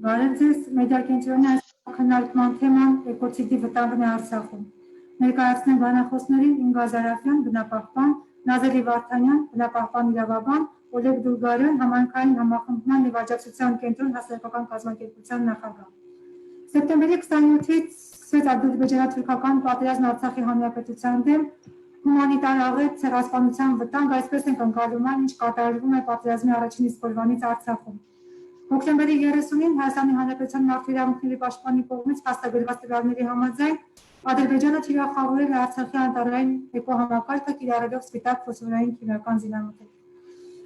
Բարև մեդիակենտրոնի այս քննարկման թեման էկոցիդի վտանգն է Արցախում։ Ներկայացնեմ բանախոսներին Ինգա Զարաֆյան, բնապահպան, Նազելի Վարդանյան, բնապահպան իրավաբան, Օլեգ Դուլգարյան, համայնքային համախմբման և աջակցության կենտրոն հասարակական կազմակերպության նախագահ։ Սեպտեմբերի 27-ից սկսվեց ադրբեջանա-թուրքական պատերազմն Արցախի հանրապետության դեմ, հումանիտար աղետ, ցեղասպանության վտանգ, այսպես ենք ընկալում այն, ինչ կատարվում է պատերազմի առաջին իսկ օրվանից Արցախում։ Հոկտեմբերի 30-ին Հայաստանի Հանրապետության մարդու իրավունքների պաշտպանի կողմից փաստագրված տվյալների համաձայն Ադրբեջանը թիրախավորել է Արցախի անտառային էկոհամակարգը կիրառելով սպիտակ ֆոսֆորային քիմիական զինամթերք։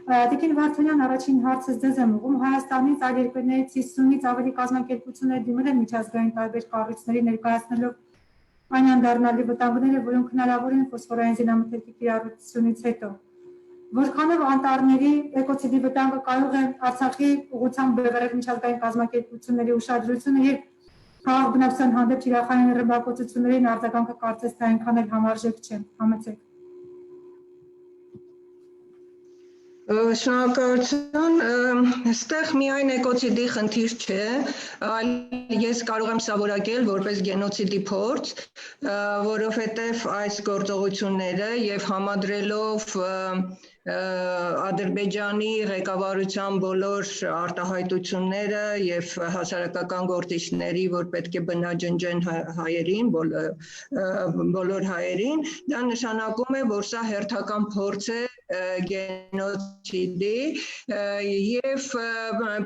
Տիկին Վարդանյան, առաջին հարցս ձեզ եմ ուղղում։ Հայաստանից այլ երկրներից 50-ից ավելի կազմակերպություններ դիմել են միջազգային տարբեր կառույցների ներկայացնելով այն անդառնալի վտանգները, որոնք հնարավոր են ֆոսֆորային զինամթերքի կիրառությունից հետո։ Որքանով անտառների էկոցիդի վտանգը կարող է Արցախի ուղղությամբ բևեռել միջազգային կազմակերպությունների ուշադրությունը եւ խաղաղ բնակչության հանդեպ թիրախային ռմբակոծություններին արձագանքը կարծես թե այնքան էլ համարժեք չէ։ Համեցեք։ Շնորհակալություն, այստեղ միայն էկոցիդի խնդիր չէ, այլ ես կարող եմ սովորակել որպես գենոցիդի փորձ, որովհետև այս գործողությունները եւ համադրելով Ադրբեջանի ղեկավարության բոլոր արտահայտությունները եւ հասարակական գործիչների, որ պետք է բնաջնջեն հայերին, բոլոր հայերին, դա նշանակում է, որ սա հերթական փորձ է գենոցիդի եւ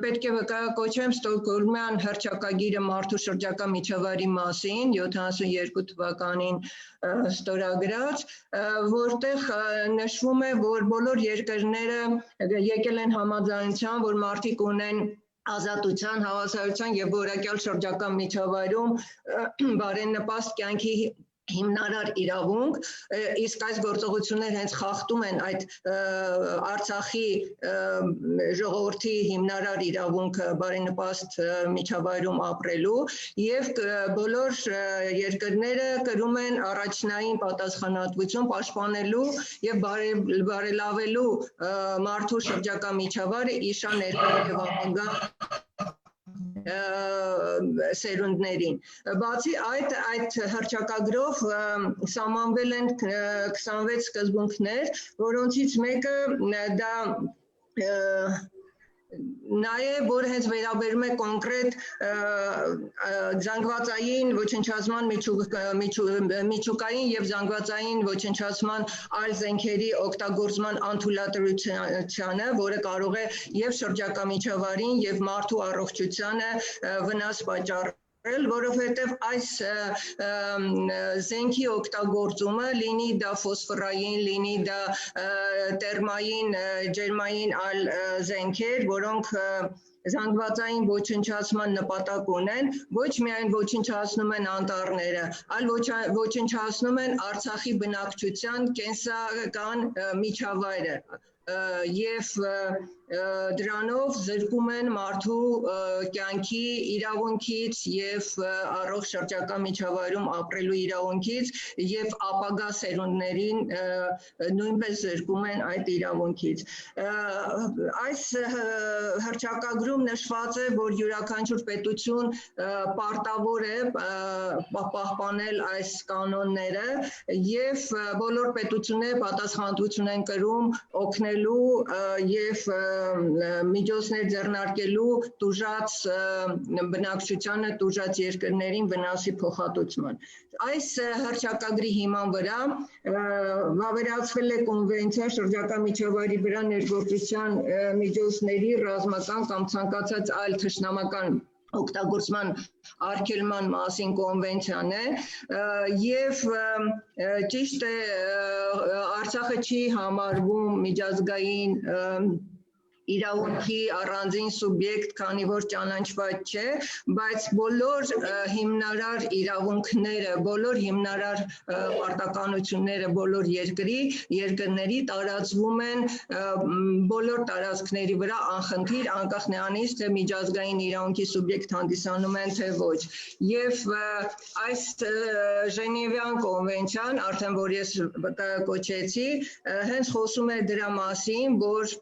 պետք է վկայակոչեմ Ստոկհոլմյան հռչակագիրը մարդու շրջակա միջավայրի մասին 72 թվականին ստորագրած, որտեղ նշվում է, որ բոլոր երկրները եկել են համաձայնության, որ մարդիկ ունեն ազատության, հավասարության եւ որակյալ շրջակա միջավայրում բարենպաստ կյանքի հիմնարար իրավունք, իսկ այս գործողությունները հենց խախտում են այդ Արցախի ժողովրդի հիմնարար իրավունքը բարենպաստ միջավայրում ապրելու եւ բոլոր երկրները կրում են առաջնային պատասխանատվություն պաշտպանելու եւ բարելավելու մարդու շրջակա միջավայրը իշա ներկա եւ ապագա սերունդներին։ Բացի այդ հռչակագրով սահմանվել են 26 սկզբունքներ, որոնցից մեկը դա նաև որ հենց վերաբերում է կոնկրետ զանգվածային ոչնչացման միջուկային եւ զանգվածային ոչնչացման այլ զենքերի օգտագործման անթույլատրությանը, որը կարող է եւ շրջակա միջավայրին եւ մարդու առողջությանը վնաս պատճառել, որովհետև այս զենքի օգտագործումը, լինի դա ֆոսֆորային, լինի դա տերմային, ջերմային այլ զենքեր, որոնք զանգվածային ոչնչացման նպատակ ունեն, ոչ միայն ոչնչացնում են անտառները, այլ ոչնչացնում են Արցախի բնակչության կենսական միջավայրը եւ դրանով զրկում են մարդու կյանքի իրավունքից եւ առողջ շրջակա միջավայրում ապրելու իրավունքից եւ ապագա սերունդներին նույնպես զրկում են այդ իրավունքից։ Այս հռչակագրում նշված է, որ յուրաքանչյուր պետություն պարտավոր է պահպանել այս կանոնները եւ բոլոր պետությունները պատասխանատվություն են կրում օգնելու եւ միջոցներ ձեռնարկելու տուժած բնակչությանը, տուժած երկրներին վնասի փոխհատուցման։ Այս հռչակագրի հիման վրա վավերացվել է կոնվենցիա շրջակա միջավայրի վրա ներգործության միջոցների ռազմական կամ ցանկացած այլ թշնամական օգտագործման արգելման մասին կոնվենցիան է եւ ճիշտ է Արցախը չի համարվում միջազգային իրավունքի առանձին սուբյեկտ, քանի որ ճանաչված չէ, բայց բոլոր հիմնարար իրավունքները, բոլոր հիմնարար պարտականությունները բոլոր երկրների տարածվում են բոլոր տարածքների վրա անխնդիր, անկախ նրանից, թե միջազգային իրավունքի սուբյեկտ հանդիսանում են, թե ոչ։ Եվ այս Ժենևյան կոնվենցիան, արդեն որ ես կոչեցի, հենց խոսում է դրա մասին, որ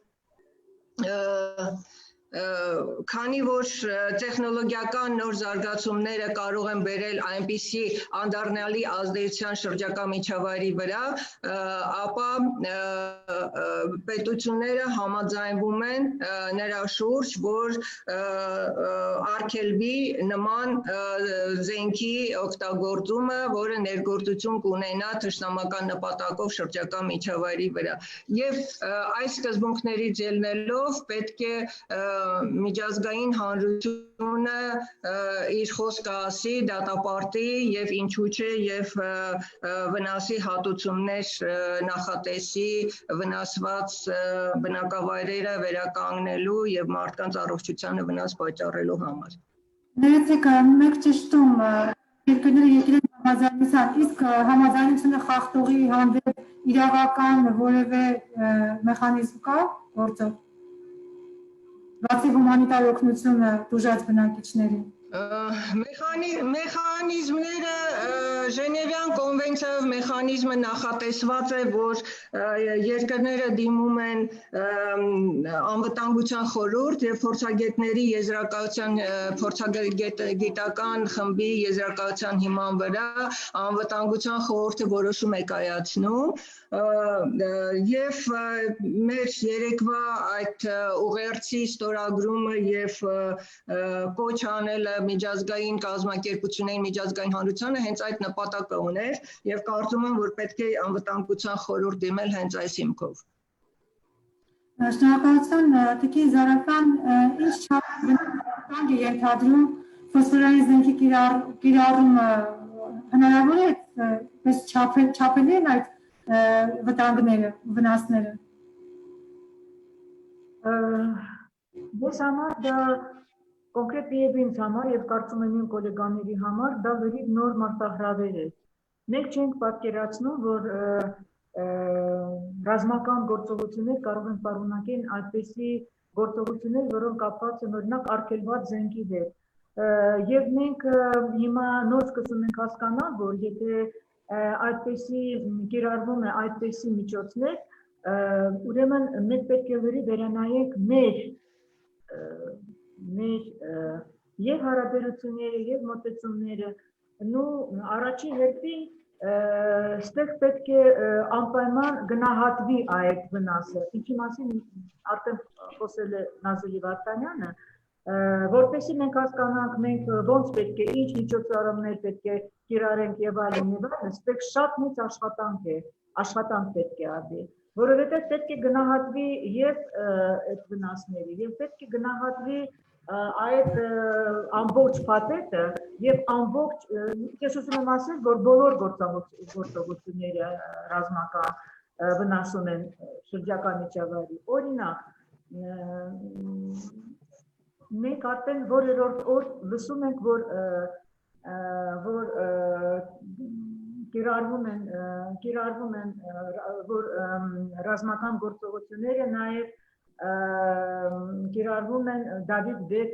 Քանի որ տեխնոլոգիական նոր զարգացումները կարող են բերել այնպիսի անդառնալի ազդեցության շրջակա միջավայրի վրա, ապա պետությունները համաձայնվում են նրա շուրջ, որ արգելվի նման զենքի օգտագործումը, որը ներգործություն կունենա թշնամական նպատակով շրջակա միջավայրի վրա։ Եվ այս սկզբունքներից ելնելով պետք է միջազգային հանրությունը իր խոսքը ասի, դատապարտի եւ ինչու՞ չէ եւ վնասի հատուցումներ նախատեսի վնասված բնակավայրերը վերականգնելու եւ մարդկանց առողջությանը վնաս պատճառելու համար։ Ներեցեք, մեկ ճշտում երկրները եկել են համաձայնության, իսկ համաձայնությունը խախտողի հանդեպ իրավական որևէ մեխանիզմ կա գործող։ Բացի հումանիտար օգնությունը տուժած բնակիչներին։ Մեխանիզմները Ժենևյան կոնվենցիայով մեխանիզմը նախատեսված է, որ երկրները դիմում են անվտանգության խորհուրդ եւ փորձագետների եզրակացության փորձագիտական խմբի եզրակացության հիման վրա անվտանգության խորհուրդը որոշում է կայացնում եւ մեր երեկվա այդ ուղերձի ստորագրումը եւ կոչ անելը միջազգային կազմակերպություններին, միջազգային հանրությանը հենց այդ նպատակը ուներ եւ կարծում եմ, որ պետք է անվտանգության խորհուրդ դիմել հենց այս հիմքով։ Շնորհակալություն, Տիկին Զարաֆյան, ինչ չափ է ենթադրում ֆոսֆորային զենքի կիրառումը հնարավոր է պես չափելի են այդ վտանգները, վնասները։ Ես համար դա կոնկրետ եւ ինձ համար եւ կարծում եմ իմ գոլեգաների համար դա լրիվ նոր մարտահրավեր է։ Մենք չենք պատկերացնում, որ ռազմական գործողություններ կարող են պարունակել այդպիսի գործողություններ, որոնք կապված են օրինակ արգելված զենքի հետ։ Եվ մենք հիմա նոր սկսում ենք հասկանալ, որ եթե այդպիսի կիրառվում է այդպիսի միջոցներ, ուրեմն մենք պետք է լրիվ վերանայենք մեր եւ հարաբերությունները եւ մոտեցումները, առաջին հերթին ստեղ պետք է անպայման գնահատվի այդ վնասը, ինչի մասին արդեն խոսել է Նազելի Վարդանյանը, որպեսզի մենք հասկանանք մենք ոնց պետք է, ինչ միջոցառումներ պետք է կիրառենք եւ այլն, ստեղ շատ մեծ աշխատանք պետք է արվի, որովհետեւ պետք է գնահատվի եւ այդ վնասները եւ պետք է գնահատվի այդ ամբողջ փաթեթը եւ ամբողջ ես ուզում եմ ասել, որ բոլոր գործողությունները ռազմական վնասում են շրջակա միջավայրի։ Օրինակ, մենք արդեն որերորդ օր լսում ենք, որ կիրառվում են որ ռազմական գործողությունները նաեւ կիրառվում են Դավիթ Բեկ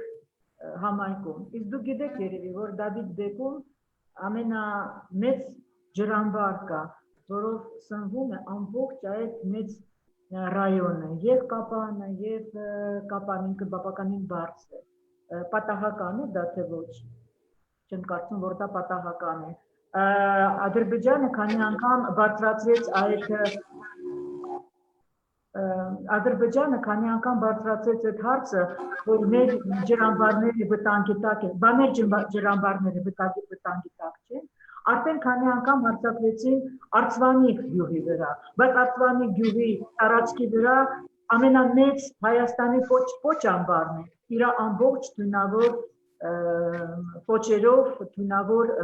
համայնքում։ Իսկ դուք գիտեք երևի, որ Դավիթ Բեկում ամենամեծ ջրամբար կա, որով սնվում է ամբողջ այդ մեծ ռայոնը, եւ Կապանը, եւ Կապան ինքը բավականին բարձր է։ Պատահական է դա թե ոչ։ Չեմ կարծում, որ դա պատահական է։ Ադրբեջանը քանի անգամ բարձրացրեց այդ հարցը, որ մեր ջրամբարները վտանգի տակ են, մեր ջրամբարները վտանգի տակ չեն, արդեն քանի անգամ հարձակվեցին Արցվանիկ գյուղի վրա, բայց Արցվանիկ գյուղի տարածքի վրա ամենամեծ Հայաստանի պոչ ամբարն է, իր ամբողջ թունավոր պոչերով, թունավոր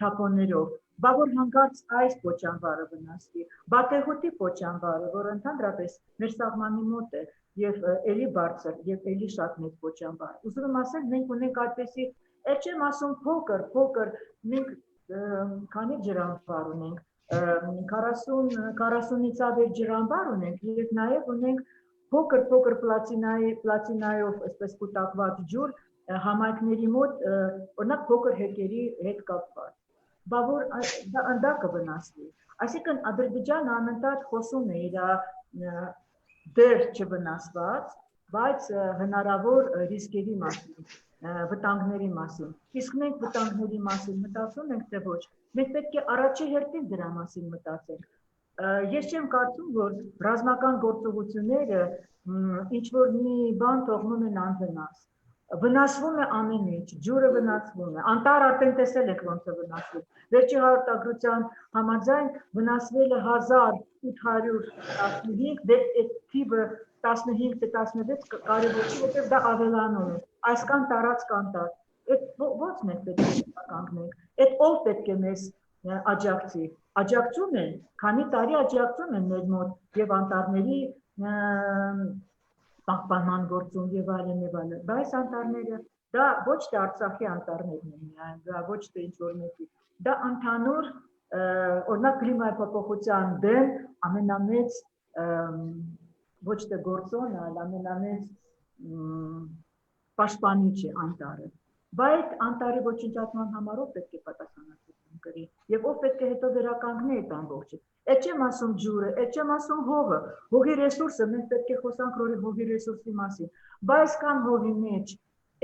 թափոններով, բա որ հանկարծ այս պոչամբարը վնասվի, Բաթեհուտի պոչամբարը, որը ընդհանրապես մեր սահմանի մոտ է եւ էլի բարձր եւ էլի շատ մեծ պոչամբար։ Ուզում եմ ասել, մենք ունենք այդպեսի, չեմ ասում փոքր, մենք քանի ջրամբար ունենք, 40-ից ավելի ջրամբար ունենք եւ նաեւ ունենք փոքր պլատինայով այսպես կուտակված ջուր համայնքների մոտ, օրինակ փոքր հեկերի հետ կապված։ Բա որ դա կվնասվի։ Այսինքն Ադրբեջանը անընդհատ խոսում է իր դեռ չվնասված բայց հնարավոր ռիսկերի մասին, վտանգների մասին։ Իսկ մենք վտանգների մասին մտածում ենք, թե ոչ։ Մենք պետք է առաջի հերթին դրա մասին մտածենք։ Ես չեմ կարծում, որ ռազմական գործողությունները ինչ որ մի բան թողնում են անվնաս։ Վնասվում է ամեն ինչ, ջուրը վնասվում է։ Անտառ արդեն տեսել եք ոնց է վնասվում։ Վերջի հաղորդագրության համաձայն վնասվել է 1815, դե այդ թիվը 15 թե 16 կարևոր չի, որտեղ դա ավելանում է։ Այսքան տարածք անտառ։ Այդ ո՞նց մենք պետք է կանգնենք։ Այդ ով պետք է մեզ աջակցի։ Աջակցում են, քանի տարի աջակցում են մեր մոտ եւ անտառների պահպանման գործում եւ այլն, բայց անտառները դա ոչ թե Արցախի անտառներն են միայն, դա ոչ թե ինչ որ մեկի, դա ընդհանուր օրինակ կլիմայի փոփոխության դեմ ամենամեծ ոչ թե գործոն, այլ ամենամեծ պաշտպանիչ է անտառը։ Բայց անտառի ոչնչացման համար ով պետք է պատասխանատվություն կրի եւ ով պետք է հետո վերականգնի այդ ամբողջը։ Այդ չեմ ասում ջուրը, այդ չեմ ասում հողը, հողի ռեսուրսը, մենք պետք է խոսանք հողի ռեսուրսի մասին, բայց կան հողի մեջ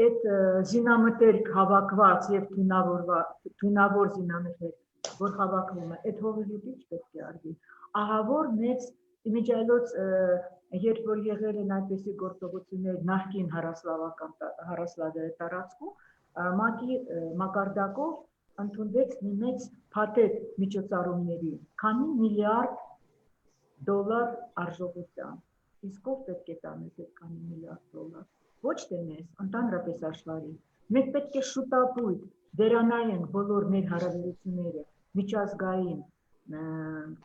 այդ զինամթերք հավաքված եւ թունավոր զինամթերք, որ հավաքվում է, այդ հողի հետ ինչ պետք է արվի։ Ահա որ մեծ իմիջիայլոց երբ որ եղել են այդպիսի գործողություններ նախկին հարասլավերի տարածքում, ՄԱԿ-ի մակարդակով ընդունվեց մի մեծ փաթեթ միջոցառումների, քանի միլիարդ դոլար արժողությամբ։ Իսկ ով պետք է տանես այդ քանի միլիարդ դոլար։ Ոչ թե մեզ, ընդհանրապես աշխարհին։ Մենք պետք է շուտապույտ վերանայենք բոլոր մեր հարաբերությունները միջազգային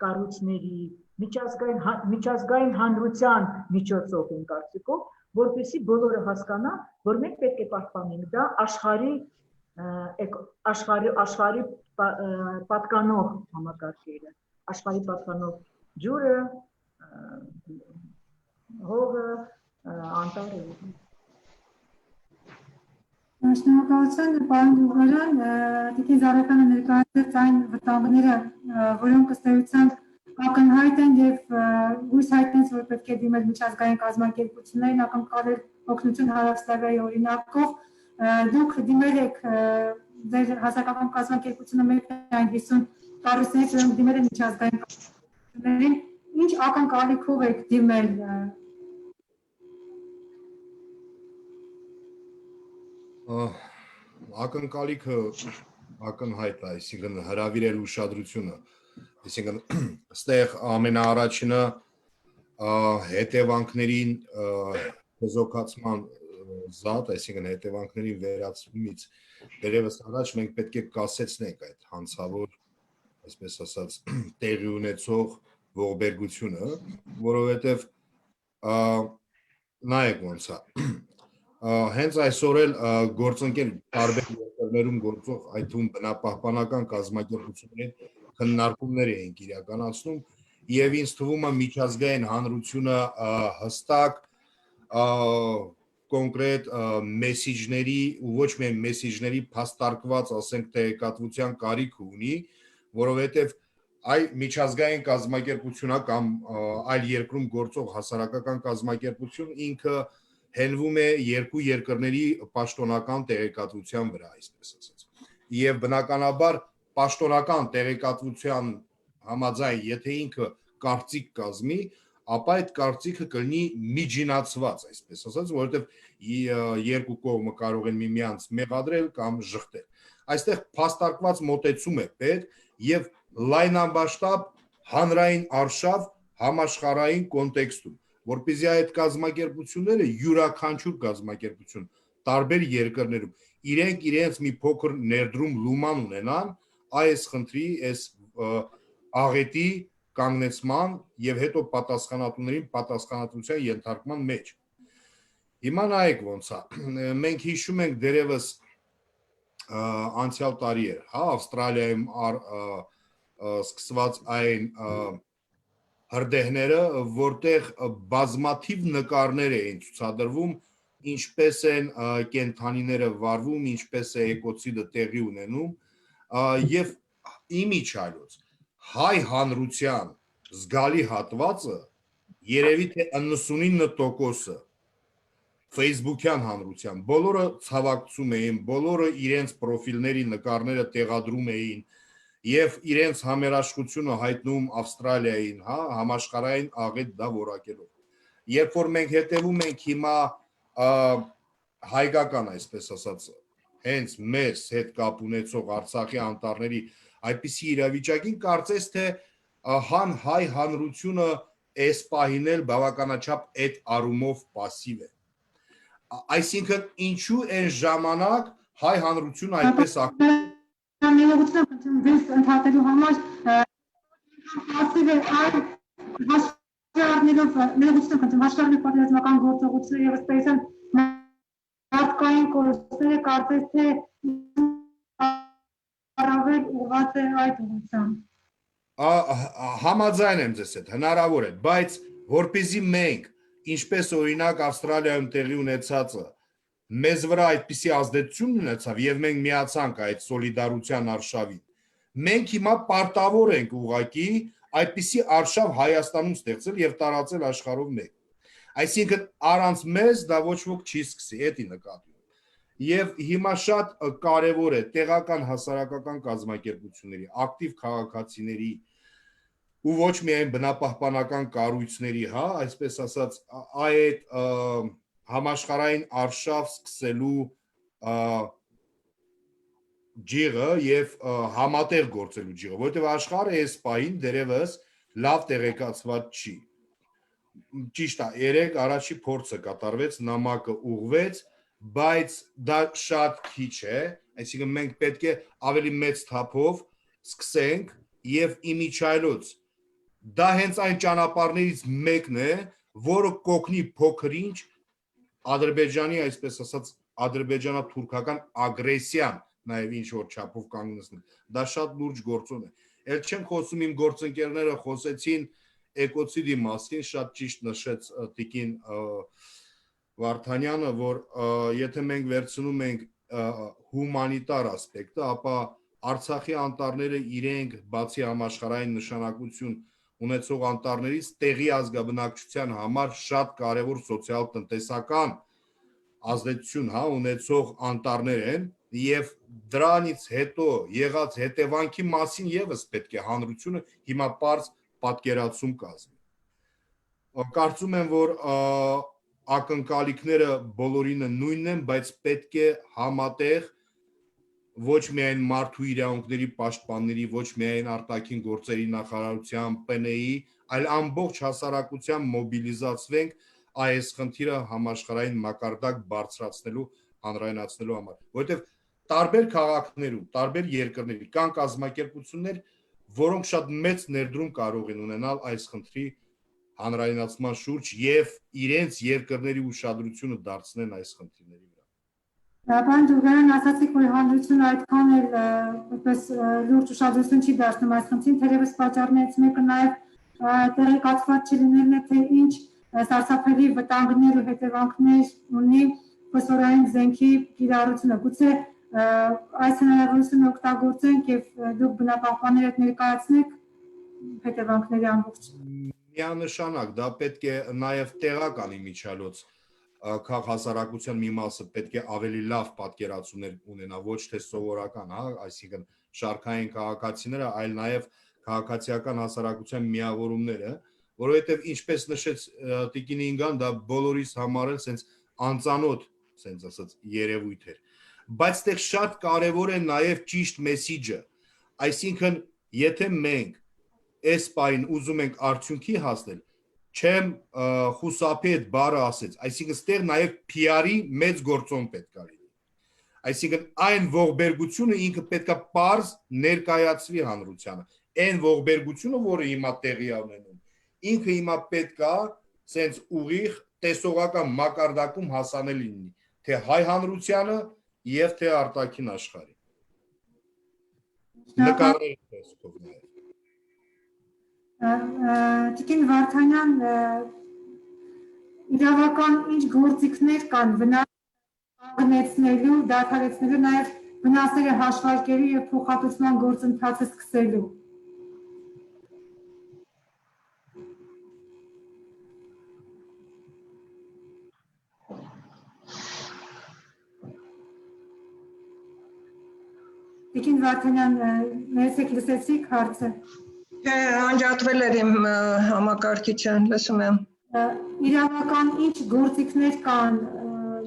կառույցների, միջազգային հանրության միջոցով են կարծիքով, որպեսզի բոլորը հասկանան, որ մենք պետք է պահպանենք դա աշխարհի պատկանող համակարգերը, աշխարհի պատկանող ջուրը, հողը, անտառը։ Շնորհակալություն, պարոն Գյուղարյան, Տիկին Զարեխյանը ներկայացրեց այն վտանգները, որոնք ըստ էության ակնհայտ են եւ հույս հայտնեց, որ պետք է դիմել միջազգային կազմակերպություններին, ակնկալել օգնություն Հարավսլավիայի օրինակով։ Դուք դիմել եք ձեր հասարակական կազմակերպությունը մեկն այն 50 կառույցներից, որոնք դիմել են միջազգային կազմակերպություններին, ինչ ակնկալիքով եք դիմել։ Ակնկալիքը ակնհայտ է, այսինքն հրավիրել ուշադրությունը, այսինքն այստեղ ամենաառաջինը հետևանքներին հզոքացման զատ, այսինքն հետևանքներին վերացումից դերևս առաջ մենք պետք է կասեցնենք այդ հանցավոր, այսպես ասած, տեղի ունեցող ողբերգությունը, որովհետև նայեք ոնց է հենց այսօր էլ գործընկեր տարբեր երկրներում գործող այդ թվում բնապահպանական կազմակերպությունների քննարկումներ էին իրականացնում եւ ինձ թվում է միջազգային հանրությունը հստակ կոնկրետ մեսիջների ու ոչ միայն մեսիջների փաստարկված, ասենք տեղեկատվության կարիք ունի, որովհետեւ այ միջազգային կազմակերպությունը կամ այլ երկրում գործող հասարակական կազմակերպություն ինքը հենվում է երկու երկրների պաշտոնական տեղեկատվության վրա, այսպես ասած։ Եվ բնականաբար պաշտոնական տեղեկատվության համաձայն, եթե ինքը կարծիք կազմի, ապա այդ կարծիքը կլինի միջինացված, այսպես ասած, որովհետև երկու կողմը կարող են միմյանց մեղադրել կամ ժխտել։ Այստեղ փաստարկված մոտեցում է պետք եւ լայնամասշտաբ հանրային արշավ համաշխարհային կոնտեքստում, որպեսզի այդ կազմակերպությունները յուրաքանչյուր կազմակերպություն տարբեր երկրներում իրենց մի փոքր ներդրում լուման ունենան այս խնդրի, այս աղետի կանգնեցման եւ հետո պատասխանատուներին պատասխանատվության ենթարկման մեջ։ Հիմա նայեք ոնց է, մենք հիշում ենք դերևս անցյալ տարի էր, հա, Ավստրալիայում սկսված այն հրդեհները, որտեղ բազմաթիվ նկարներ էին ցուցադրվում, ինչպես են կենդանիները վարվում, ինչպես է էկոցիդը տեղի ունենում, եւ իմիջիայլոց հայ հանրության զգալի հատվածը երևի թե 99%-ը Facebook-յան հանրության, բոլորը ցավակցում էին, բոլորը իրենց պրոֆիլների նկարները տեղադրում էին եւ իրենց համերաշխությունը հայտնում Ավստրալիային, հա, համաշխարհային աղետ դա որակելով։ Երբ որ մենք հետևում ենք հիմա հայկական, այսպես ասած, հենց մեզ հետ կապ ունեցող Արցախի անտառների այդպիսի իրավիճակին, կարծես թե հայ հանրությունը այս պահին էլ բավականաչափ այդ առումով пассив է։ Այսինքն ինչու այն ժամանակ հայ հանրությունը այդպես ընդհատելու համար ասել է այլ հաշվառնելով պատերազմական գործողությունները եւ ըստ մարդկային կորուստները կարծես թե առավել ուղղված է այդ ուղղությամբ։ Համաձայն եմ ձեզ հետ, հնարավոր է, բայց որպեսզի մենք, ինչպես օրինակ Ավստրալիայում տեղի ունեցածը, մեզ վրա այդպիսի ազդեցություն ունեցավ եւ մենք միացանք այդ սոլիդարության արշավին։ Մենք հիմա պարտավոր ենք ուղղակի այդպիսի արշավ Հայաստանում ստեղծել եւ տարածել աշխարհով մեկ։ Այսինքն առանց մեզ դա ոչ ոք չի սկսի, էդի նկատի։ Եվ հիմա շատ կարևոր է տեղական հասարակական կազմակերպությունների, ակտիվ քաղաքացիների ու ոչ միայն բնապահպանական կառույցների, հա, այսպես ասած, այդ համաշխարհային արշավ սկսելու ջիղը եւ համատեղ գործելու ջիղը, որովհետեւ աշխարհը այս պահին դերևս լավ տեղեկացված չի։ Ճիշտ է, երեք առաջի փորձը կատարվեց, նամակը ուղղվեց, բայց դա շատ քիչ է, այսինքն մենք պետք է ավելի մեծ թափով սկսենք եւ իմիջայլոց դա հենց այն ճանապարհներից մեկն է, որը կօգնի փոքր-ինչ Ադրբեջանի, այսպես ասած, ադրբեջանա-թուրքական ագրեսիան նաև ինչ որ չափով կանգնեցնել։ Դա շատ լուրջ գործոն է։ Էլ չեմ խոսում իմ գործընկերները խոսեցին էկոցիդի մասին, շատ ճիշտ նշեց Տիկին Վարդանյանը, որ եթե մենք վերցնում ենք հումանիտար ասպեկտը, ապա Արցախի անտառները իրենք բացի համաշխարհային նշանակություն ունեցող անտառներից տեղի ազգաբնակչության համար շատ կարևոր սոցիալ-տնտեսական ազդեցություն, հա, ունեցող անտառներ են եւ դրանից հետո եղած հետևանքի մասին եւս պետք է հանրությունը հիմա པարզ պատկերացում կազմի։ Կարծում եմ, որ ակնկալիքները բոլորինը նույնն են, բայց պետք է համատեղ ոչ միայն մարդու իրավունքների պաշտպանների, ոչ միայն արտաքին գործերի նախարարության, ՊՆ-ի, այլ ամբողջ հասարակության մոբիլիզացվենք այս խնդիրը համաշխարհային մակարդակ բարձրացնելու, հանրայնացնելու համար, որովհետև տարբեր քաղաքներում, տարբեր երկրների կան կազմակերպություններ, որոնք շատ մեծ ներդրում կարող են ունենալ այս խնդրի հանրայնացման շուրջ եւ իրենց երկրների ուշադրությունը դարձնեն այս խնդիրների վրա։ Պարոն Ջուլիան, ասացիք, որ հանրությունը այդքան էլ այդպես լուրջ ուշադրություն չի դարձնում այս խնդրին, թերևս պատճառներից մեկը նաև տեղեկացված չլինելն է, թե ինչ սարսափելի վտանգներ ու հետևանքներ ունի ֆոսֆորային զենքի կիրառությունը։ Գուցե այս հնարավորությունը օգտագործենք եւ դուք բնապահպաններ եք ներկայացնեք հետևանքների ամբողջ։ Միանշանակ, դա պետք է նաև տեղական իմիջիալոց հասարակության մի մասը պետք է ավելի լավ պատկերացումներ ունենա, ոչ թե սովորական, հա, այսինքն շարքային քաղաքացիները, այլ նաև քաղաքացիական հասարակության միավորումները, որովհետև ինչպես նշեց Տիկին Ինգան, դա բոլորիս համար էլ սենց անծանոթ, սենց ասած, երևույթ էր։ Բայց դեռ շատ կարևոր է նաև ճիշտ մեսիջը, այսինքն եթե մենք այս պայն ուզում ենք արդյունքի հասնել, չեմ խուսափի այդ բառը ասեց, այսինքն ստեղ նաև PR-ի մեծ գործոն պետք է լինի։ Այսինքն այն ողբերգությունը ինքը պետք է պարզ ներկայացվի հանրությանը։ Այն ողբերգությունը, որը հիմա տեղի է ունենում, ինքը հիմա պետք է սենց ուղիղ տեսողական մակարդակում հասանելի լինի, թե հայ հանրությանը եւ թե արտաքին աշխարհին։ Նկարների տեսքով նաև։ Տիկին Վարդանյան, իրավական ինչ գործիքներ կան վնասնելու, դադարեցնելու, նաև վնասները հաշվարկելու եւ փոխհատուցման գործընթացը սկսելու։ Տիկին Վարդանյան, ներս եք լսեցիք հարցը։ Անջատվել էր իմ համակարգիչը, լսում եմ։ Իրավական ինչ գործիքներ կան,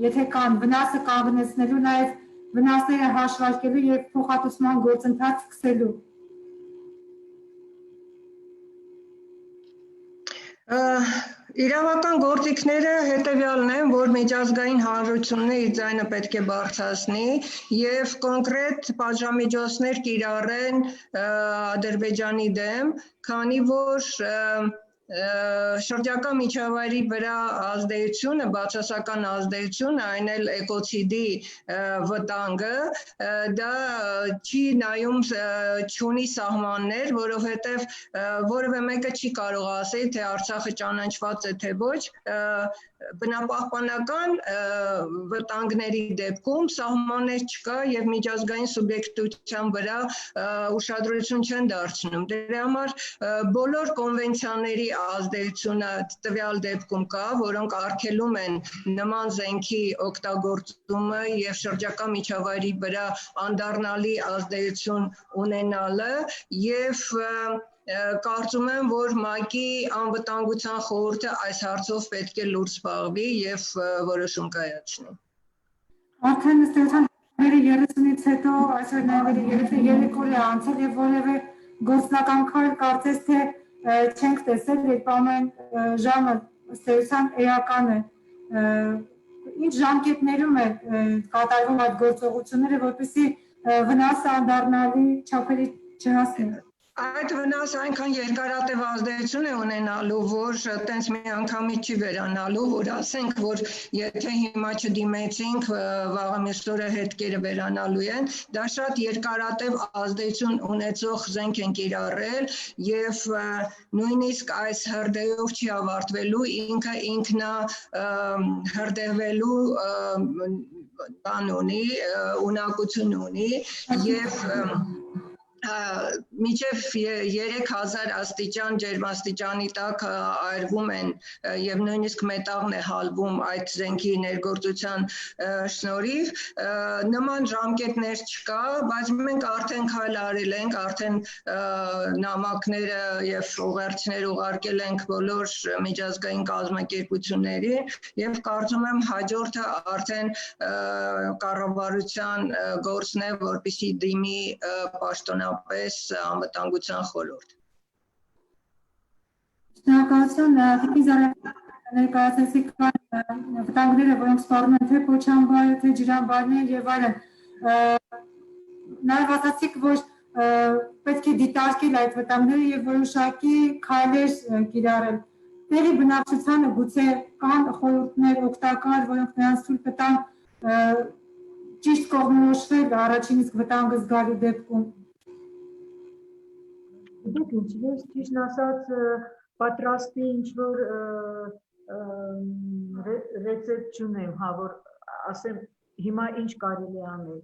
եթե կան վնասը կանգնեցնելու, նաև վնասները հաշվարկելու եւ փոխհատուցման գործընթաց սկսելու։ Իրավական գործիքները հետևյալն են, որ միջազգային հանրությունն իր ձայնը պետք է բարձրացնի եւ կոնկրետ պատժամիջոցներ կիրառեն Ադրբեջանի դեմ, քանի որ շրջակա միջավայրի վրա ազդեցությունը, բացասական ազդեցությունը, այն էլ էկոցիդի վտանգը, դա չի նայում չունի սահմաններ, որովհետև որևէ մեկը չի կարող ասել, թե Արցախը ճանաչված է, թե ոչ, բնապահպանական վտանգների դեպքում սահմաններ չկա եւ միջազգային սուբյեկտության վրա ուշադրություն չեն դարձնում։ Դրա համար բոլոր կոնվենցիաների ազդեցությունը տվյալ դեպքում կա, որոնք արգելում են նման զենքի օգտագործումը եւ շրջակա միջավայրի վրա անդառնալի ազդեցություն ունենալը եւ կարծում եմ, որ ՄԱԿ-ի անվտանգության խորհուրդը այս հարցով պետք է լուրջ զբաղվի եւ որոշում կայացնի։ Արդեն ըստ 30-ից հետո այսօր նաև 3 օր է անցել եւ որևէ գործնական քայլ կարծես թե չենք տեսել, երբ ամեն ժամը ըստ էության էական է։ Ինչ ժամկետներում է կատարվում այդ գործողությունները, որպեսզի վնասը անդառնալի չափերի չհասնի։ Այդ վնասը այնքան երկարատև ազդեցություն է ունենալու, որ տենց միանգամից չի վերանալու, որ ասենք, որ եթե հիմա չդիմեցինք, վաղը մյուս օրը հետքերը վերանալու են, դա շատ երկարատև ազդեցություն ունեցող զենք են կիրառել եւ նույնիսկ այս հրդեհով չի ավարտվելու, ինքը ինքնա հրդեհվելու բան ունի, ունակություն ունի եւ մինչև 3000 աստիճան ջերմաստիճանի տակ այրվում են եւ նույնիսկ մետաղն է հալվում այդ զենքի ներգործության շնորհիվ նման ժամկետներ չկա, բայց մենք արդեն քայլ արել ենք, արդեն նամակները եւ ուղերձներ ուղարկել ենք բոլոր միջազգային կազմակերպություններին եւ կարծում եմ հաջորդը արդեն կառավարության գործն է, որպեսզի դիմի պաշտոնապես անվտանգության խորհուրդ։ Շնորհակալություն, Տիկին Զարեհյան, ներկայացրեցիք վտանգները, որոնք սպառնում են թե Քոչամբարը, թե Ջրամբարները եւ այլն։ Նաև ասացիք, որ պետք է դիտարկել այդ վտանգները եւ որոշակի քայլեր կիրառել։ Տեղի բնակչությանը գուցե կան խորհուրդներ օգտակար, որոնք նրանց թույլ կտան ճիշտ կողմնորոշվել առաջին իսկ վտանգը զգալու դեպքում։ Գիտեք ինչ, ես ճիշտ ասած պատրաստի ինչ-որ ռեցեպտ չունեմ, հա, որ ասեմ հիմա ինչ կարելի անել։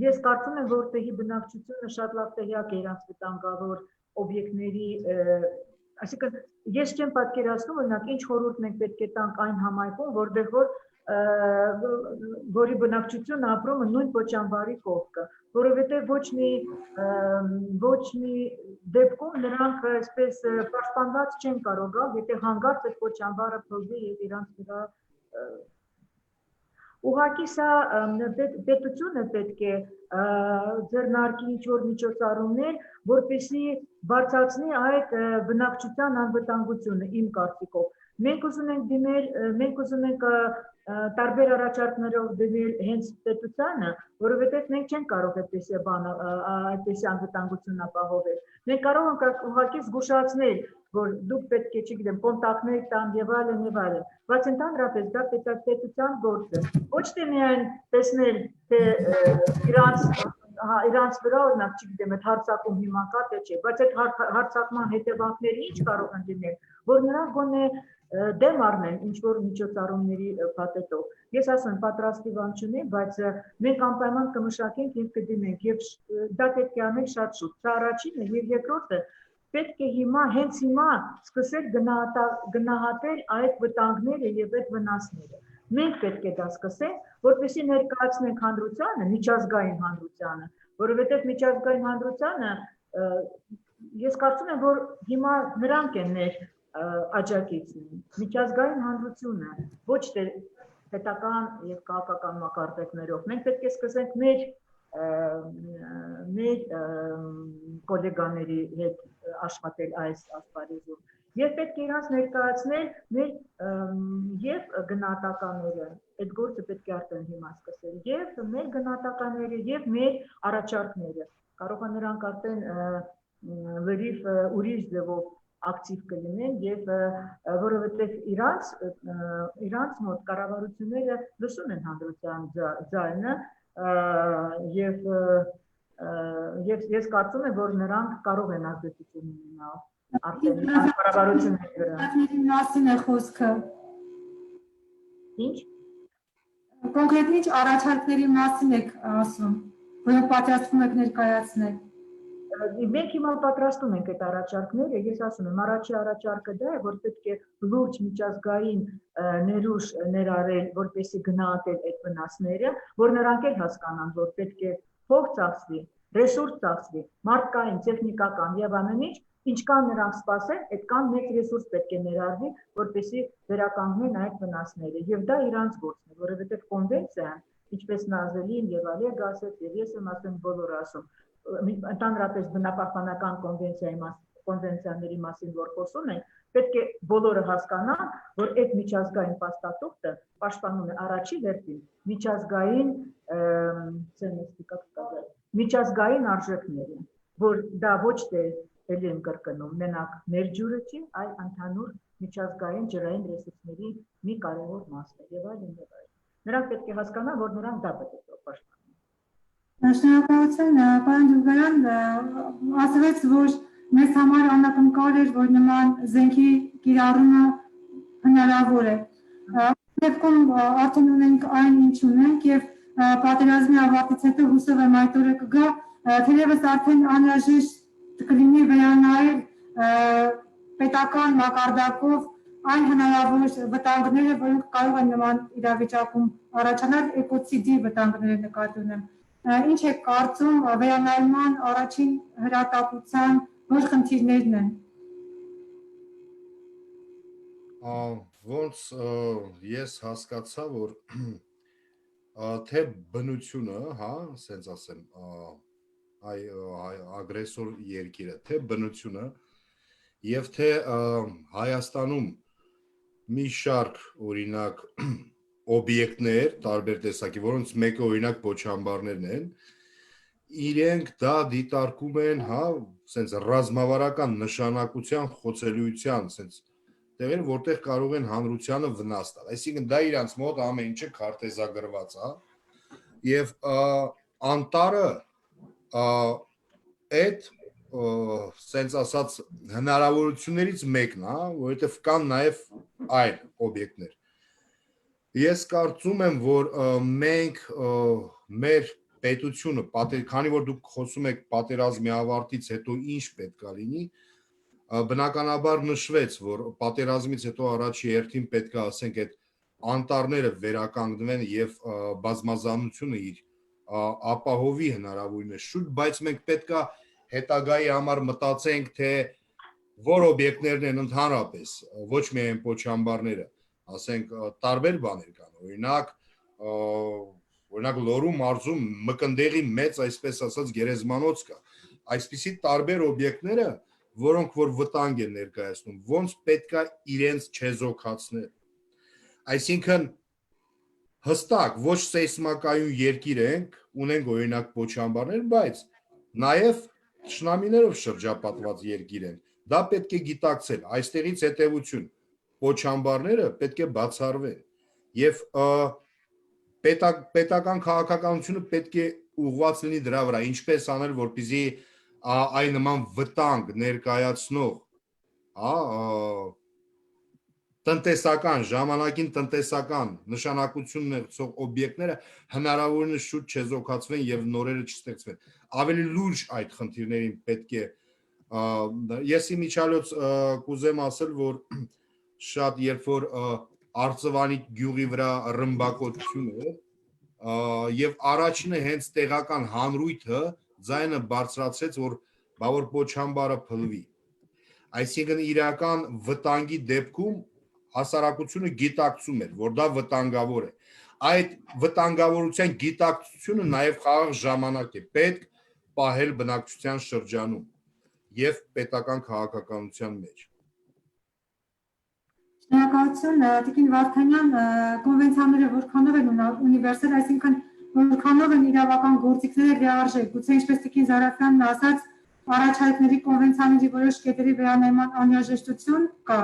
Ես կարծում եմ, որ տեղի բնակչությունը շատ լավ տեղյակ է իրանց վտանգավոր օբյեկտների, այսինքն ես չեմ պատկերացնում, օրինակ ինչ խորհուրդ մենք պետք է տանք այն համայնքում, որտեղ որի բնակչությունն ապրում է նույն Քոչամբարի կողքը, որովհետև ոչ մի դեպքում նրանք այսպես պաշտպանված չեն կարող գալ, եթե հանգարց այդ Քոչամբարը փլվի եւ իրանց վրա ուղղակի սա պետությունը պետք է ձեռնարկի ինչ-որ միջոցառումներ, որպեսզի բարձրացնի այդ բնակչության անվտանգությունը իմ կարծիքով։ Մենք ուզում ենք դիմել, մենք ուզում ենք տարբեր առաջարկներով դիմել հենց պետությանը, որովհետև մենք չենք կարող այդպիսի անվտանգություն ապահովել։ Մենք կարող ենք ուղղակի զգուշացնել, որ դուք պետք է, չգիտեմ, կոնտակտներ տան եւ այլն եւ այլն, բայց ընդհանրապես դա պետության գործ է։ Ոչ թե միայն տեսնել, թե իրանց վրա, օրինակ, չգիտեմ, այդ հարձակում հիմա կա թե չէ, բայց այդ հարձակման հետևանքները ինչ կարող են լինել, որ նրանք գոնե դեմ առնեն ինչ-որ միջոցառումների պատետով։ Ես ասում եմ, պատրաստի բան չունեմ, բայց մենք անպայման կմշակենք եւ կդիմենք եւ դա պետք է անել շատ շուտ։ Սա առաջինը եւ երկրորդը պետք է հենց հիմա սկսել գնահատել այդ վտանգները եւ այդ վնասները։ Մենք պետք է դա սկսենք, որպեսզի ներկայացնենք հանրությանը, միջազգային հանրությանը, որովհետև միջազգային հանրությանը ես կարծում եմ, որ հիմա նրանք են մեր աջակիցն, միջազգային հանրությունը, ոչ թե պետական եւ քաղաքական մակարդակներով։ Մենք պետք է սկսենք մեր գոլեգաների հետ աշխատել այս ասպարեզում։ Եվ պետք է իրանց ներկայացնել մեր եւ գնահատականները, այդ գործը պետք է արդեն հիմա սկսել, եւ մեր գնահատականները եւ մեր առաջարկները։ Կարող է նրանք արդեն լրիվ ուրիշ ձևով ակտիվ կլինեն եւ որովհետեւ իրանց մոտ կառավարությունները լսում են հանրության ձայնը եւ ես կարծում եմ, որ նրանք կարող են ազդեցություն ունենալ արդեն կառավարությունների վրա։ Մասին է խոսքը։ Ինչ? Կոնկրետ ինչ առաջարկների մասին եք ասում, որոնք պատրաստվում եք ներկայացնել։ Մենք հիմա պատրաստում ենք այդ առաջարկները, ես ասում եմ, առաջի առաջարկը դա է, որ պետք է լուրջ միջազգային ներուժ ներառել, որպեսզի գնահատել այդ վնասները, որ նրանք էլ հասկանան, որ պետք է փող ծախսվի, ռեսուրս ծախսվի, մարդկային, տեխնիկական եւ ամեն ինչքան նրանք սպասեն, այդքան մեծ ռեսուրս պետք է ներառվի, որպեսզի վերականգնեն այդ վնասները։ Եվ դա իրանց գործն է, որովհետեւ կոնվենցիան, ինչպես Նազելին եւ Ալիգը ասել, եւ ես եմ ասում, բոլորը ասում, ընդհանրապես բնապահպանական կոնվենցիաների մասին որ խոսում են, պետք է բոլորը հասկանան, որ այդ միջազգային փաստաթուղթը պաշտպանում է առաջի հերթին միջազգային արժեքները, որ դա ոչ թե ելի եմ կրկնում, մենակ մեր ջուրը չի, այլ ընդհանուր միջազգային ջրային ռեսուրսների մի կարևոր մասն է եւ այլն եւ այլն։ Նրանք պետք է հասկանան, որ նրանք դա պետք է պաշտպանեն։ Շնորհակալություն, պարոն Ջուգարյան, ասվեց, որ մեզ համար անակնկալ էր, որ նման զենքի կիրառումը հնարավոր է։ Դեպքում արդեն ունենք այն, ինչ ունենք եւ պատերազմի ավարտից հետո հուսով եմ այդ օրը կգա, թերևս արդեն անհրաժեշտ կլինի վերանայել պետական մակարդակով այն հնարավոր վտանգները, որոնք կարող են նման իրավիճակում առաջանալ, էկոցիդի վտանգները նկատի ունեմ։ Ինչ եք կարծում վերանայման առաջին հրատապության որ խնդիրներն են։ Ոնց ես հասկացա, որ թե բնությունը, հա, ասենց ասեմ, այ ագրեսոր երկիրը, թե բնությունը եւ թե Հայաստանում մի շարք օրինակ օբյեկտներ, տարբեր տեսակի, որոնց մեկը օրինակ փոչամբարներն են, իրենք դա դիտարկում են, հա, ասենց ռազմավարական նշանակության խոցելիության, ասենց տեղեր, որտեղ կարող են հանրությանը վնաս տալ։ Այսինքն դա իրանց մոտ ամեն ինչը քարտեզագրված է եւ անտարը այդ սենց ասած հնարավորություններից մեկն է, որովհետև կան նաև այլ օբյեկտներ։ Ես կարծում եմ, որ մենք մեր պետությունը, քանի որ դուք խոսում եք պատերազմի ավարտից հետո ինչ պետք է լինի, բնականաբար նշվեց, որ պատերազմից հետո առաջի հերթին պետք է ասենք այդ անտառները վերականգնվեն եւ բազմազանությունը իր ապահովի հնարավորինս շուտ, բայց մենք պետք է հետագայի համար մտածենք, թե որ օբյեկտներն են ընդհանրապես, ոչ միայն փոչամբարները, ասենք տարբեր բաներ կան, օրինակ Լոռու մարզում մկնդեղի մեծ, այսպես ասած, գերեզմանոց կա, այսպիսի տարբեր օբյեկտները, որոնք որ վտանգ են ներկայացնում, ոնց պետք է իրենց չեզոքացնել, այսինքն հստակ ոչ սեյսմակայուն երկիր ենք, ունենք օրինակ փոչամբարներ, բայց նաև թշնամիներով շրջապատված երկիր են, դա պետք է գիտակցել, այստեղից հետևություն, փոչամբարները պետք է բացառվեն եւ պետական քաղաքականությունը պետք է ուղղված լինի դրա վրա, ինչպես անել, որպեսզի այն նման վտանգ ներկայացնող, տնտեսական, ժամանակին տնտեսական նշանակություն ունեցող օբյեկտները հնարավորինս շուտ չեզոքացվեն եւ նորերը չստեղծվեն։ Ավելի լուրջ այդ խնդիրներին պետք է ես իմիջիալոց կուզեմ ասել, որ շատ երբ որ Արծվանի գյուղի վրա ռմբակոծություն էր եւ առաջինը հենց տեղական հանրույթը ձայնը բարձրացրեց, որ բավոր պոչամբարը փլվի։ Այսինքն իրական վտանգի դեպքում հասարակությունը գիտակցում էր, որ դա վտանգավոր է։ Այդ վտանգավորության գիտակցությունը նաև խաղաղ ժամանակ է պետք պահել բնակչության շրջանում եւ պետական քաղաքականության մեջ։ Շնորհակալություն Տիկին Վարդանյան, կոնվենցիաները որքանով են ունիվերսալ, այսինքն որքանով են իրավական գործիքները լիարժեք, գուցե ինչպես Տիկին Զարաֆյանն ասաց, առաջարկների կոնվենցիաների որոշ կետերի վերանայման անհրաժեշտություն կա,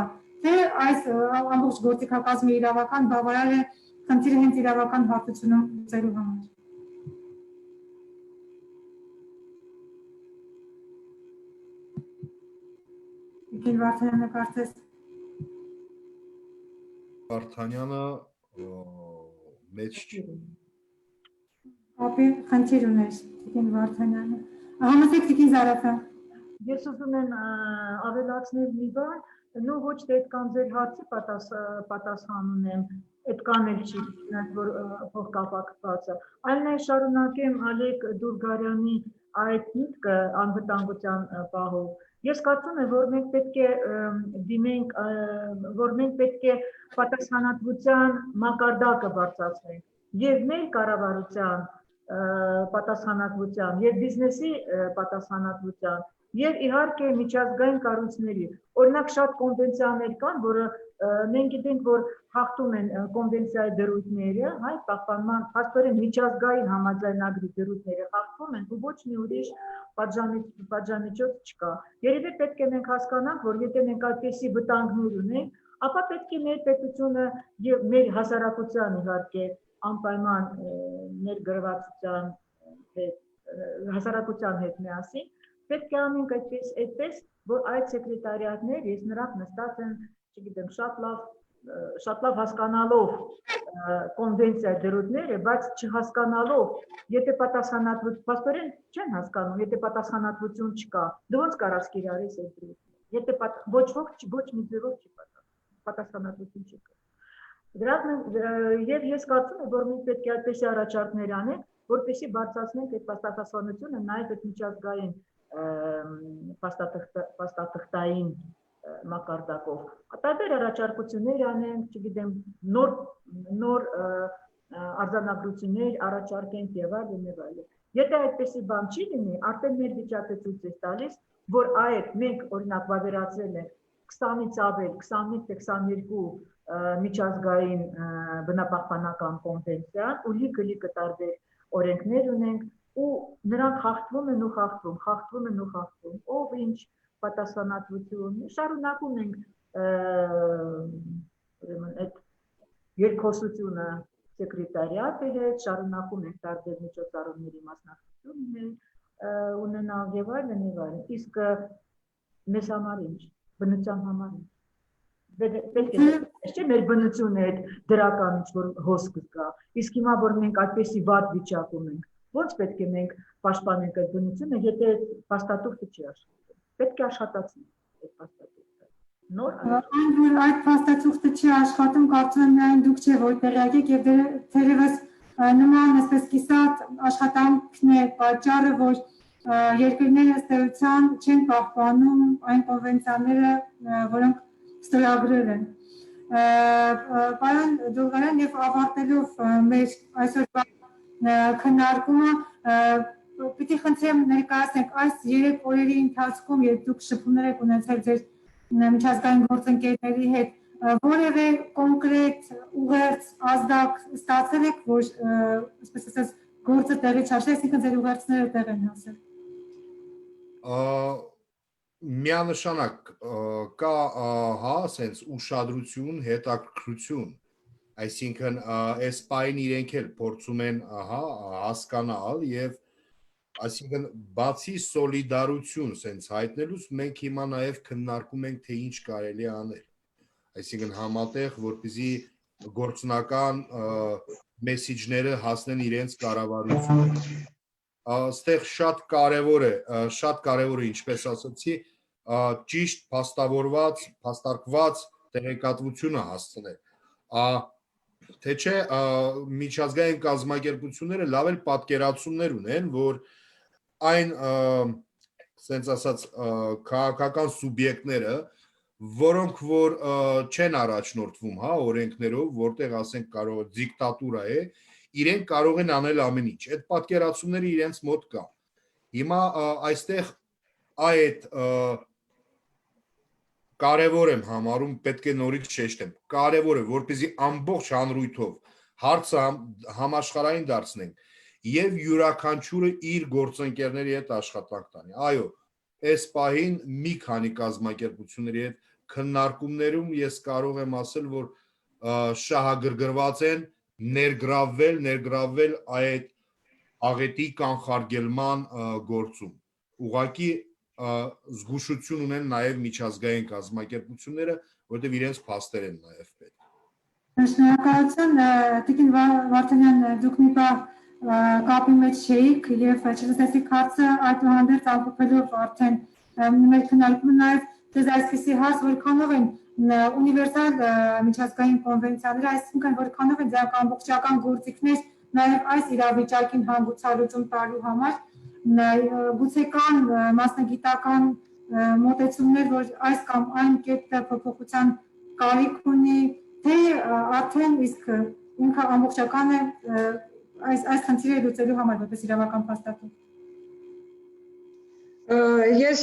թե այս ամբողջ գործիքակազմի իրավական բավարար է խնդիրը հենց իրավական հարթությունում լուծելու համար։ Տիկին Վարդանյանը կարծես Վարդանյանը մեջ չի։ Ապի խնդիր ուներ Տիկին Վարդանյանը։ Համեցեք Տիկին Զարաֆյան։ Ես ուզում եմ ավելացնել մի բան, նո ոչ թե այդքան ձեր հարցի պատասխան ունեմ, այդքան էլ չի, որ փոխկապակցվածը, այլ նաև շարունակեմ Ալեք Դուրգարյանի այդ միտքը անվտանգության պահով։ Ես կարծում եմ, որ մենք պետք է դիմենք, որ մենք պետք է պատասխանատվության մակարդակը բարձրացնենք եւ մեր կառավարության պատասխանատվության եւ բիզնեսի պատասխանատվության եւ իհարկե միջազգային կառույցների։ Օրինակ շատ կոնվենցիաներ կան, որը մենք գիտենք, որ հաղթում են կոնվենցիայի դրույթները, հայ պահպանման փաստորեն միջազգային համաձայնագրի դրույթները հաղթում են ու ոչ մի ուրիշ պատժամիջոց չկա։ Երևի պետք է մենք հասկանանք, որ եթե մենք այդպիսի վտանգներ ունենք, ապա պետք է մեր պետությունը եւ մեր հասարակության իհարկե անպայման ներգրավվածության հասարակության հետ միասին պետք է անենք այդպես, որ այդ սեկրետարիատներ, ես նրանք նստած են, չգիտեմ, շատ լավ հասկանալով կոնվենցիայի դրույթները, բայց չհասկանալով, եթե պատասխանատվություն, փաստորեն չեն հասկանում, եթե պատասխանատվություն չկա, դու ոնց կարաս կիրառես այդ դրույթը։ Եթե ոչ մի ձևով չի պատասխանատվություն չկա։ Եվ ես կարծում եմ, որ մենք պետք է այդպիսի առաջարկներ անենք, որպեսզի բարձրացնենք այդ փաստաթղթությունը նաև այդ միջազգային փաստաթղթային մակարդակով։ Տարբեր առաջարկություններ անենք, չգիտեմ, նոր արձանագրություններ առաջարկենք եւ այլն։ Եթե այդպիսի բան չի լինի, արդեն մեր վիճակը ցույց է տալիս, որ այդ մենք օրինակ վավերացրել ենք 20-ից ավել, 21-22 միջազգային բնապահպանական կոնվենցիան ու լիքը տարբեր օրենքներ ունենք ու նրանք խախտվում են ու խախտվում, ով ինչ պատասխանատվություն, շարունակում ենք այդ երկխոսությունը սեկրետարիատի հետ, շարունակում ենք տարբեր միջոցառումների մասնակցություն ունենալ եւ այլն, իսկ մեզ համար ինչ, բնության համար ինչ։ Պետք է չէ մեր բնությունը այդ դրական ինչ-որ հոսք կա, իսկ հիմա որ մենք այդպեսի վատ վիճակում ենք, ո՞նց պետք է մենք պաշտպանենք այդ բնությունը, եթե փաստաթուղթը չի աշխատում։ Պետք է աշխատացնենք այդ փաստաթուղթը։ Այն որ այդ փաստաթուղթը չի աշխատում, կարծում եմ միայն դուք չէ, որ տեղյակ եք եւ թերևս նման այսպես կիսատ աշխատանքն է պատճառը, որ երկրները ըստ էության չեն պահպանում այն կոնվենցիաները, որոնք ստորագրել են։ Պարոն Դուրգարյան, եւ ավարտելով մեր այսօրվա քննարկումը, պիտի խնդրեմ ներկայացնեք այս 3 օրերի ընթացքում, երբ դուք շփումներ եք ունեցել ձեր միջազգային գործընկերների հետ, որևէ կոնկրետ ուղերձ ազդակ ստացել եք, որ այսպես ասած գործը տեղի չհասել, այսինքն ձեր ուղերձները տեղ են հասել։ Միանշանակ կա ասենց ուշադրություն, հետաքրքրություն, այսինքն այս պայն իրենք էլ փորձում են հասկանալ եւ այսինքն բացի սոլիդարություն սենց հայտնելուց մենք հիմա նաեւ քննարկում ենք թե ինչ կարելի է անել, այսինքն համատեղ որպեսզի գործնական մեսեջները հասնեն իրենց կառավարությանը։ Այստեղ շատ կարևոր է, ինչպես ասացի, ճիշտ փաստավորված, փաստարկված տեղեկատվությունը հասցնել։ Թե չէ միջազգային կազմակերպությունները լավ էլ պատկերացումներ ունեն, որ այն ասենց ասած քաղաքական սուբյեկտները, որոնք որ չեն առաջնորդվում, հա, օրենքներով, որտեղ ասենք կարող է դիկտատուրա է, իրենք կարող են անել ամեն ինչ։ Այդ պատկերացումները իրենց մոտ կա։ Հիմա այստեղ այդ կարևոր եմ համարում, պետք է նորից շեշտեմ, կարևոր է, որպեսզի ամբողջ հանրույթով հարցը համաշխարհային դարձնենք եւ յուրաքանչյուրը իր գործընկերների հետ աշխատանք տանի։ Այո, այս պահին մի քանի կազմակերպությունների հետ քննարկումներում ես կարող եմ ասել, որ շահագրգռված են ներգրավվել այդ աղետի կանխարգելման գործում։ Ուղղակի զգուշություն ունեն նաև միջազգային կազմակերպությունները, որտեղ իրենց փաստեր են նաև պետք։ Շնորհակալություն, Տիկին Վարդանյան, դուք մի բան կապի մեջ չէիք եւ չլսեցիք հարցը, այդուհանդերձ ամփոփելով արդեն մեր քննարկումը նաև դες այսպիսի հարց, որքանով են ունիվերսալ միջազգային կոնվենցիաները, այսինքն որքանով են դրանք ամբողջական գործիքներ նաև այս իրավիճակին հանգուցալուծում տալու համար, գուցե կան մասնագիտական մոտեցումներ, որ այս կամ այն կետը փոփոխության կարիք ունի, թե արդեն իսկ ինքը ամբողջական է այս խնդիրը լուծելու համար, որպես իրավական փաստաթուղթ։ Ես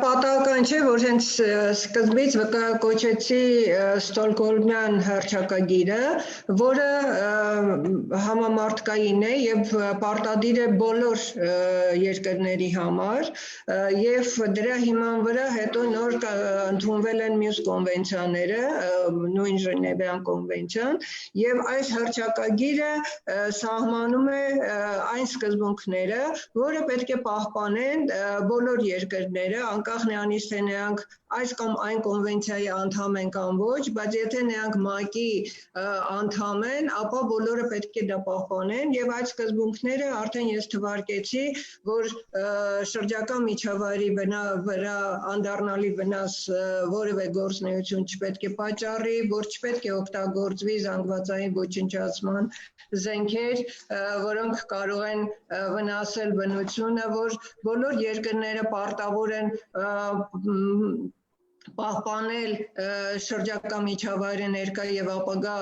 պատահական չէ, որ հենց սկզբից կոչեցի Ստոկհոլմյան հռչակագիրը, որը համամարտկային է եւ պարտադիր է բոլոր երկրների համար եւ դրա հիման վրա հետո նոր ընդունվել են մյուս կոնվենցիաները, նույն Ժնևյան կոնվենցիան, եւ այս հռչակագիրը սահմանում է այն սկզբունքները, որը պետք է պահպանեն բոլոր երկրները, անկախ նրանից թե նրանք այս կամ այն կոնվենցիայի անդամ են կամ ոչ, բայց եթե նրանք ՄԱԿ-ի անդամ են, ապա բոլորը պետք է դա պահպանեն եւ այդ սկզբունքները արդեն ես թվարկեցի, որ շրջակա միջավայրի վրա անդառնալի վնաս որևէ գործունեություն չպետք է պատճառի, որ չպետք է օգտագործվի զանգվածային ոչնչացման զենքեր, որոնք կարող են վնասել բնությունը, որ բոլոր երկրները պարտավոր են պահպանել շրջակա միջավայրը ներկա եւ ապագա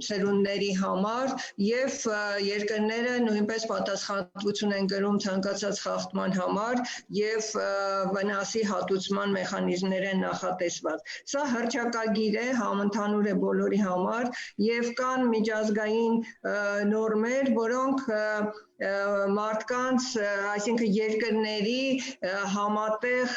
սերունդների համար եւ երկրները նույնպես պատասխանատվություն են կրում ցանկացած խախտման համար եւ վնասի հատուցման մեխանիզմներ են նախատեսված։ Սա հռչակագիր է, համընդհանուր է բոլորի համար եւ կան միջազգային նորմեր, որոնք մարդկանց, այսինքն երկրների համատեղ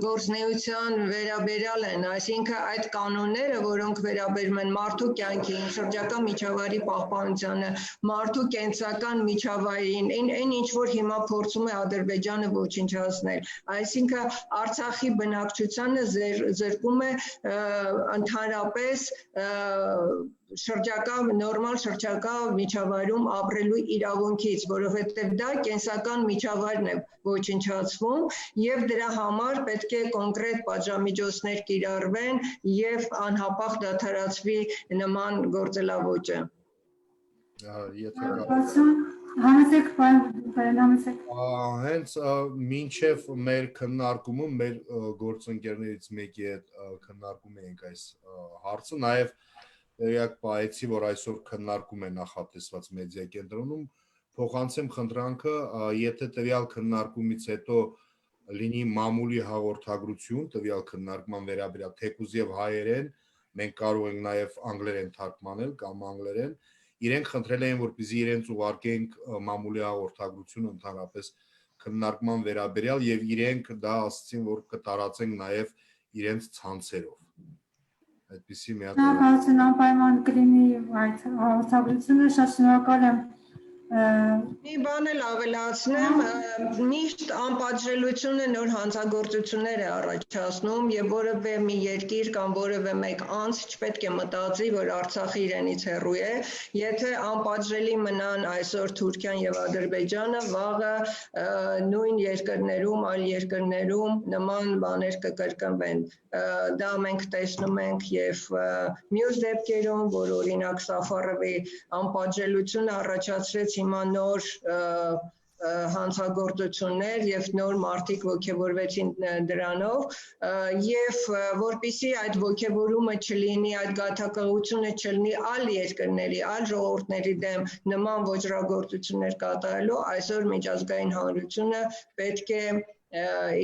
գործնեության վերաբերյալ են, այսինքն այդ կանոնները, որոնք վերաբերում են մարդու կյանքին, շրջակա միջավայրի պահպանությանը, մարդու կենսական միջավայրին, այն ինչ որ հիմա փորձում է Ադրբեջանը ոչնչացնել, այսինքն Արցախի բնակչությանը զրկում է ընդհանրապես նորմալ շրջակա միջավայրում ապրելու իրավունքից, որովհետև դա կենսական միջավայրն է ոչնչացվում եւ դրա համար պետք է կոնկրետ պատժամիջոցներ կիրառվեն եւ անհապաղ դադարեցվի նման գործելավոճը։ Հենց մինչև մեր քննարկումը մեր գործընկերներից մեկի հետ քննարկում էինք այս հարցը, նաև Երեք պահեցի, որ այսօր քննարկում է նախատեսված մեդիա կենտրոնում, փոխանցեմ խնդրանքը, եթե տվյալ քննարկումից հետո լինի մամուլի հաղորդագրություն, տվյալ քննարկման վերաբերյալ թեկուզ եւ հայերեն, մենք կարող ենք նաև անգլերեն թարգմանել կամ անգլերեն, իրենք խնդրել էին, որպեսզի իրենց ուղարկենք մամուլի հաղորդագրություն ընդհանրապես քննարկման վերաբերյալ եւ իրենք դա ասացին, որ կտարածենք նաև իրենց ցանցերով։ Այդպիսի մի հատ Շնորհակալություն անպայման կլինի այդ հաղորդագրությունը, շատ շնորհակալ եմ Մի բան էլ ավելացնեմ, միշտ անպատժելիությունը նոր հանցագործություններ է առաջացնում եւ որևէ մի երկիր կամ որևէ մեկ անձ չպետք է մտածի, որ Արցախը իրենից հեռու է, եթե անպատժելի մնան այսօր Թուրքիան եւ Ադրբեջանը, վաղը նույն երկրներում, այլ երկրներում նման բաներ կկրկնվեն։ Դա մենք տեսնում ենք եւ մյուս դեպքերում, որ օրինակ Սաֆարովի անպատժելությունը առաջացրեց հիմա նոր հանցագործություններ եւ նոր մարդիկ ոգևորվեցին դրանով եւ որպիսի այդ ոգևորումը չլինի, այդ գաթակղությունը չլինի այլ երկրների, այլ ժողովուրդների դեմ նման ոճրագործություններ կատարելու, այսօր միջազգային հանրությունը պետք է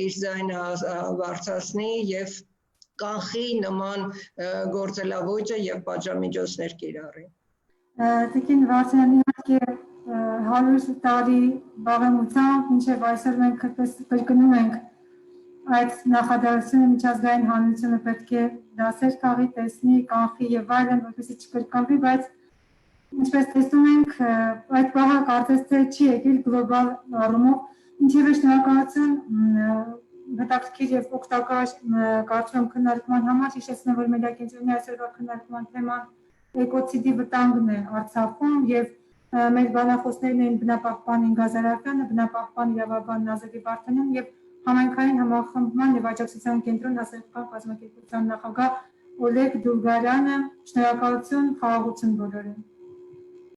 իր ձայնը բարձրացնի եւ կանխի նման գործելավոճը եւ պատժամիջոցներ կիրառի։ Տիկին Վարդանյան, իհարկե 100 տարի բաղեմությամբ, մինչև այսօր մենք կրկնում ենք այդ նախադասությունը միջազգային հանրությունը պետք է դասեր քաղի, տեսնի, կանխի եւ այլն, որպեսզի չկրկնվի, բայց ինչպես տեսնում ենք, այդ բանը կարծես թե չի եկել գլոբալ առումով, ինչևէ շնորհակալություն հետաքրքիր եւ օգտակար կարծում եմ քննարկման համար, հիշեցնեմ, որ Մեդիակենտրոնի այսօրվա քննարկման թեման էկոցիդի վտանգն է Արցախում եւ մեր բանախոսներն էին բնապահպան Ինգա Զարաֆյանը, բնապահպան իրավաբան Նազարի Վարդանյան եւ համայնքային համախմբման եւ աջակցության կենտրոն հասարակական կազմակերպության նախագահ Օլեգ Դուլգարյանը։ Շնորհակալություն, խաղաղություն բոլորին։